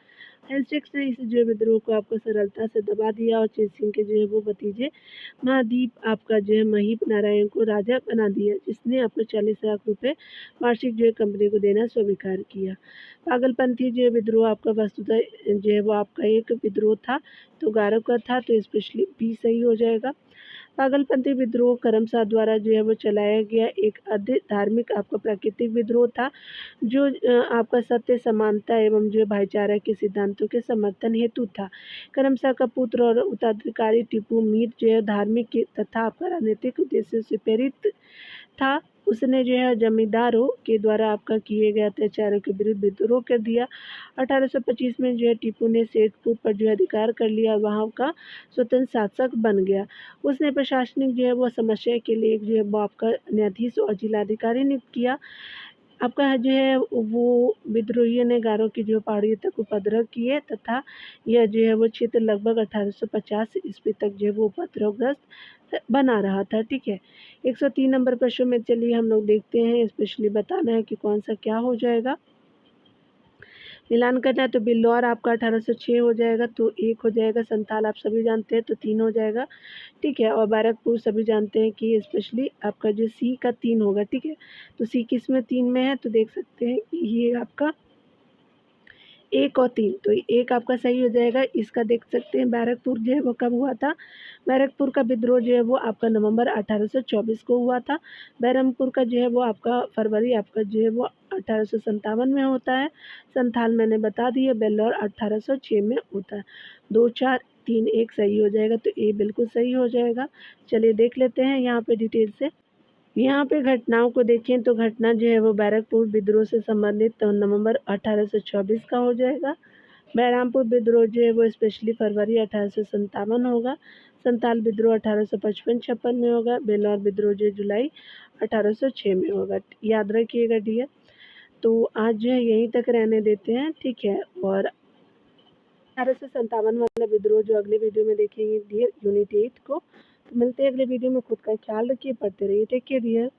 हेस्टिंग्स ने इस जो विद्रोह को आपको सरलता से दबा दिया और चेत सिंह के जो है वो भतीजे महादीप आपका जो है महीप नारायण को राजा बना दिया, जिसने आपको 40 लाख रुपए वार्षिक जो है कंपनी को देना स्वीकार किया। पागलपंथी जो विद्रोह आपका वस्तुतः जो है वो आपका एक विद्रोह था, तो गारो का था, तो स्पेशली बी सही हो जाएगा। पागलपंथी विद्रोह करमशाह द्वारा जो है वो चलाया गया एक अधिक धार्मिक आपका प्राकृतिक विद्रोह था, जो आपका सत्य समानता एवं जो भाईचारा के सिद्धांतों के समर्थन हेतु था। करमशाह का पुत्र और उत्तराधिकारी टीपू मीर जो है धार्मिक तथा आपका राजनीतिक उद्देश्य से प्रेरित था। उसने जो है जमींदारों के द्वारा आपका किए गए अत्याचारों के विरुद्ध विद्रोह कर दिया। 1825 में जो है टीपू ने सेठपुर पर जो है अधिकार कर लिया, वहाँ का स्वतंत्र शासक बन गया। उसने प्रशासनिक जो है वो समस्या के लिए जो है वो आपका न्यायाधीश और जिलाधिकारी नियुक्त किया। आपका जो है वो विद्रोहियों ने गारो की जो पहाड़ियों तक उपद्रव किए तथा यह जो है वो क्षेत्र लगभग 1850 ईस्वी तक जो है वो उपद्रवग्रस्त बना रहा था। ठीक है, 103 नंबर प्रश्न में चलिए हम लोग देखते हैं, स्पेशली बताना है कि कौन सा क्या हो जाएगा। मिलान करना है तो बिल्लौर आपका 1806 हो जाएगा, तो 1 हो जाएगा। संथाल आप सभी जानते हैं, तो 3 हो जाएगा। ठीक है, और बैरकपुर सभी जानते हैं कि स्पेशली आपका जो सी का 3 होगा। ठीक है, तो सी किस में 3 में है, तो देख सकते हैं कि ये आपका 1 और 3, तो 1 आपका सही हो जाएगा। इसका देख सकते हैं बैरकपुर जो है वो कब हुआ था। बैरकपुर का विद्रोह जो है वो आपका नवंबर 1824 को हुआ था। बहरमपुर का जो है वो आपका फरवरी आपका जो है वो 1857 में होता है। संथाल मैंने बता दिया। बेल्लौर 1806 में होता है। 2, 4, 3, 1 सही हो जाएगा, तो ए बिल्कुल सही हो जाएगा। चलिए देख लेते हैं यहाँ पे डिटेल से। यहाँ पे घटनाओं को देखें तो घटना जो है वो बैरकपुर विद्रोह से संबंधित तो नवंबर 1824 का हो जाएगा। बहरामपुर विद्रोह जो है वो स्पेशली फरवरी 1857 होगा। संताल विद्रोह 1855-56 में होगा। बेलौर विद्रोह जो जुलाई 1806 में होगा। याद रखिएगा डियर। तो आज जो है यहीं तक रहने देते हैं। ठीक है, और 1857 वाला विद्रोह जो अगले वीडियो में देखेंगे डियर, यूनिट 8 को। तो मिलते हैं अगले वीडियो में। खुद का ख्याल रखिए, पढ़ते रहिए। Take care dear.